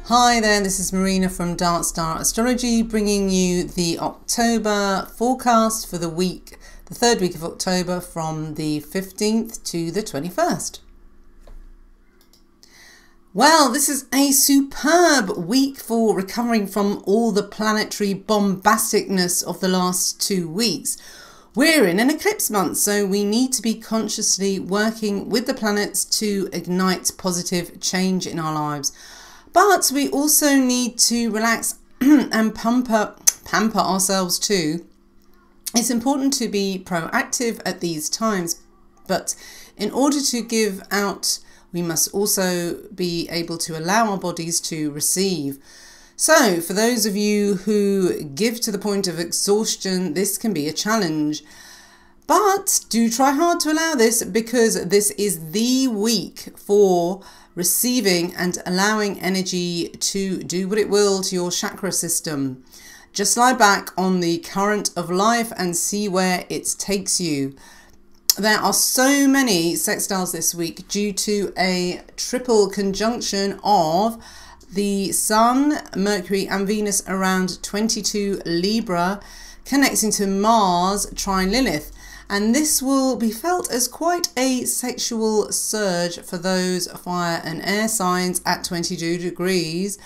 Hi there, this is Marina from Dark Star Astrology, bringing you the October forecast for the week, the third week of October, from the 15th to the 21st. Well, this is a superb week for recovering from all the planetary bombasticness of the last 2 weeks. We're in an eclipse month, so we need to be consciously working with the planets to ignite positive change in our lives. But we also need to relax and pamper ourselves too. It's important to be proactive at these times, but in order to give out, we must also be able to allow our bodies to receive. So for those of you who give to the point of exhaustion, this can be a challenge. But do try hard to allow this, because this is the week for receiving and allowing energy to do what it will to your chakra system. Just lie back on the current of life and see where it takes you. There are so many sextiles this week due to a triple conjunction of the Sun, Mercury and Venus around 22 Libra, connecting to Mars trine Lilith. And this will be felt as quite a sexual surge for those fire and air signs at 22 degrees.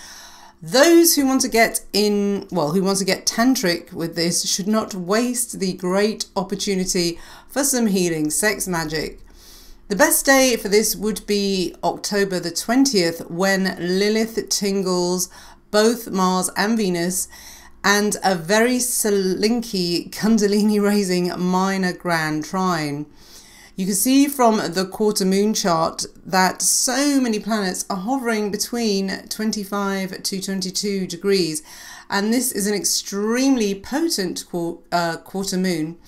Those who want to get tantric with this should not waste the great opportunity for some healing sex magic. The best day for this would be October the 20th, when Lilith tingles both Mars and Venus, and a very slinky Kundalini raising minor grand trine. You can see from the quarter moon chart that so many planets are hovering between 25 to 22 degrees, and this is an extremely potent quarter moon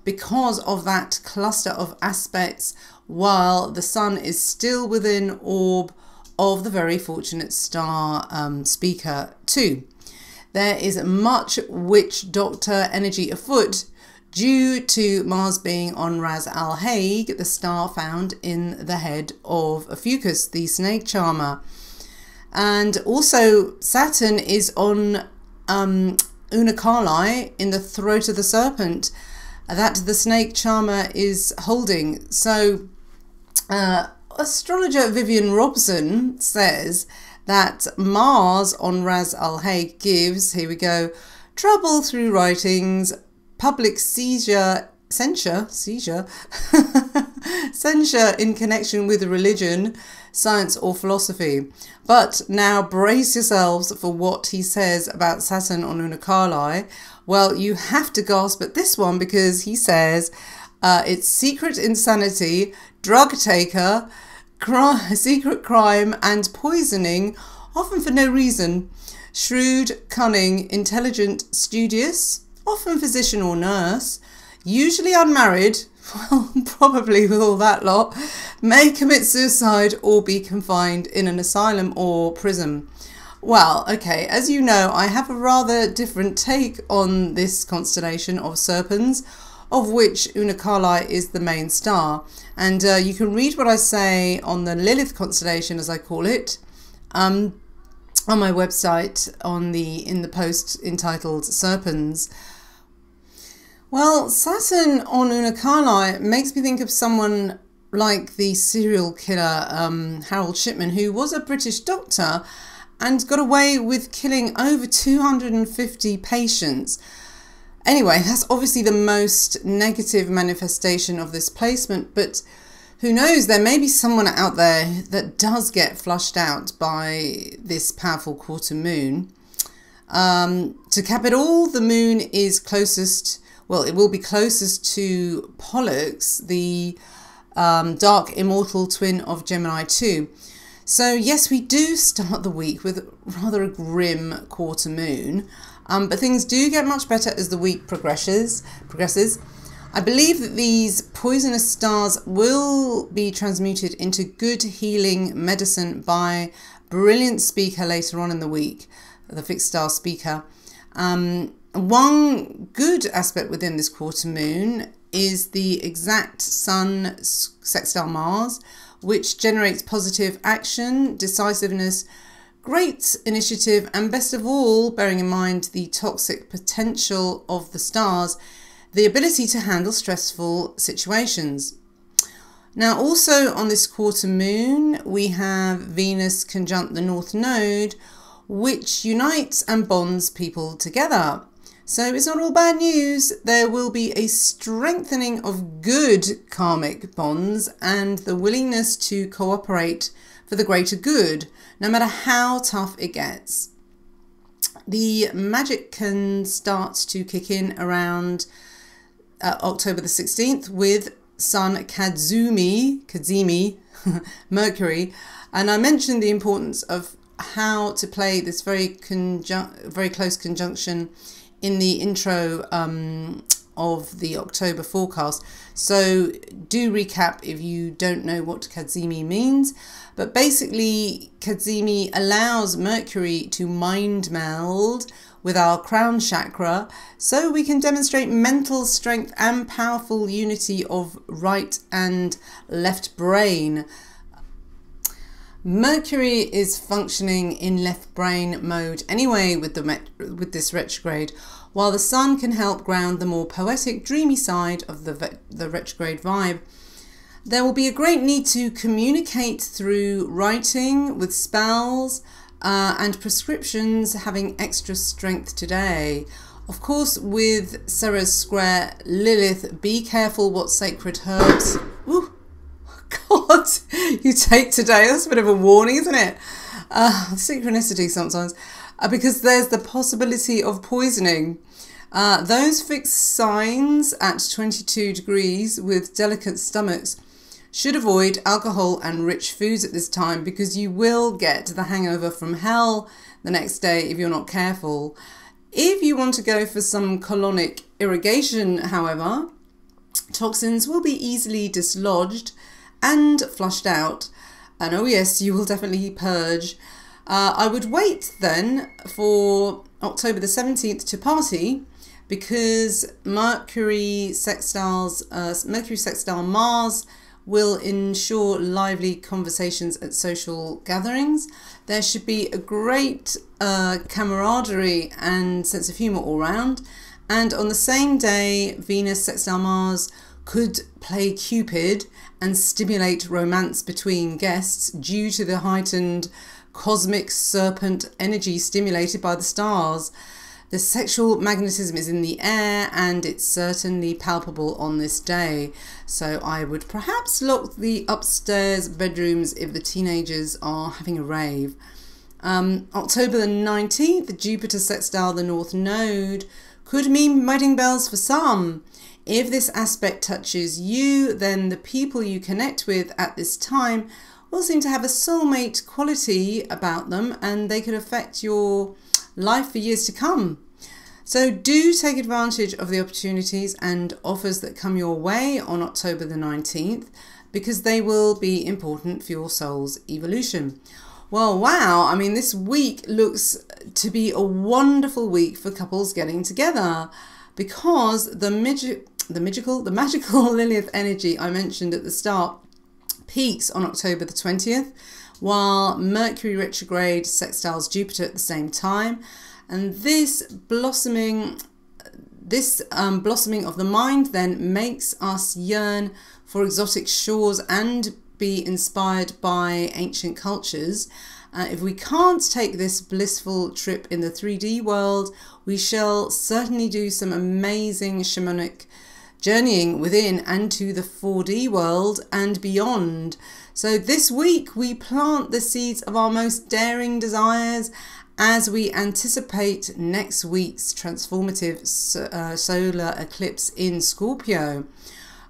because of that cluster of aspects, while the Sun is still within orb of the very fortunate star Speaker 2. There is much witch doctor energy afoot due to Mars being on Ras Al Hague, the star found in the head of Ophuichus, the snake charmer. And also Saturn is on Untitled in the throat of the serpent that the snake charmer is holding. So astrologer Vivian Robson says that Mars on Ras Al Hague gives, here we go, trouble through writings, public censure in connection with religion, science or philosophy. But now brace yourselves for what he says about Saturn on Untitled. Well, you have to gasp at this one, because he says it's secret insanity, drug taker, secret crime and poisoning, often for no reason, shrewd, cunning, intelligent, studious, often physician or nurse, usually unmarried, well, probably with all that lot, may commit suicide or be confined in an asylum or prison. Well, okay, as you know, I have a rather different take on this constellation of Serpens, of which Untitled is the main star. And you can read what I say on the Lilith constellation, as I call it, on my website in the post entitled Serpens. Well, Saturn on Untitled makes me think of someone like the serial killer Harold Shipman, who was a British doctor and got away with killing over 250 patients. Anyway, that's obviously the most negative manifestation of this placement, but who knows, there may be someone out there that does get flushed out by this powerful quarter moon. To cap it all, the moon is closest, well, it will be closest to Pollux, the dark immortal twin of Gemini 2. So yes, we do start the week with rather a grim quarter moon. But things do get much better as the week progresses. I believe that these poisonous stars will be transmuted into good healing medicine by brilliant speaker later on in the week, the fixed star speaker. One good aspect within this quarter moon is the exact Sun sextile Mars, which generates positive action, decisiveness, great initiative, and best of all, bearing in mind the toxic potential of the stars, the ability to handle stressful situations. Now, also on this quarter moon, we have Venus conjunct the North Node, which unites and bonds people together. So it's not all bad news. There will be a strengthening of good karmic bonds and the willingness to cooperate for the greater good, no matter how tough it gets. The magic can start to kick in around October the 16th with Sun Kadzimi, Mercury. And I mentioned the importance of how to play this very close conjunction in the intro of the October forecast. So do recap if you don't know what Kadzimi means. But basically, Kadzimi allows Mercury to mind meld with our crown chakra, so we can demonstrate mental strength and powerful unity of right and left brain. Mercury is functioning in left brain mode anyway with this retrograde, while the Sun can help ground the more poetic, dreamy side of the retrograde vibe. There will be a great need to communicate through writing with spells and prescriptions having extra strength today. Of course, with Ceres square Lilith, be careful what sacred herbs God you take today. That's a bit of a warning, isn't it? Synchronicity sometimes, because there's the possibility of poisoning. Those fixed signs at 22 degrees with delicate stomachs should avoid alcohol and rich foods at this time, because you will get the hangover from hell the next day if you're not careful. If you want to go for some colonic irrigation, however, toxins will be easily dislodged and flushed out. And oh yes, you will definitely purge. I would wait then for October the 17th to party, because Mercury sextile Mars will ensure lively conversations at social gatherings. There should be a great camaraderie and sense of humour all round. And on the same day, Venus sextile Mars could play Cupid and stimulate romance between guests due to the heightened cosmic serpent energy stimulated by the stars. The sexual magnetism is in the air, and it's certainly palpable on this day. So I would perhaps lock the upstairs bedrooms if the teenagers are having a rave. October the 19th, Jupiter sextile the North Node could mean wedding bells for some. If this aspect touches you, then the people you connect with at this time will seem to have a soulmate quality about them, and they could affect your life for years to come. So do take advantage of the opportunities and offers that come your way on October the 19th, because they will be important for your soul's evolution. Well, wow, I mean, this week looks to be a wonderful week for couples getting together, because the magical Lilith energy I mentioned at the start peaks on October the 20th, while Mercury retrograde sextiles Jupiter at the same time. And this blossoming of the mind then makes us yearn for exotic shores and be inspired by ancient cultures. If we can't take this blissful trip in the 3D world, we shall certainly do some amazing shamanic journeying within and to the 4D world and beyond. So this week we plant the seeds of our most daring desires as we anticipate next week's transformative solar eclipse in Scorpio.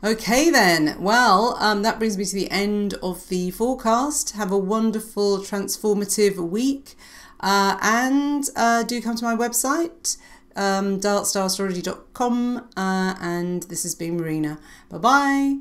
Okay then, well, that brings me to the end of the forecast. Have a wonderful transformative week, and do come to my website, darkstarrastrology.com, and this has been Marina. Bye bye.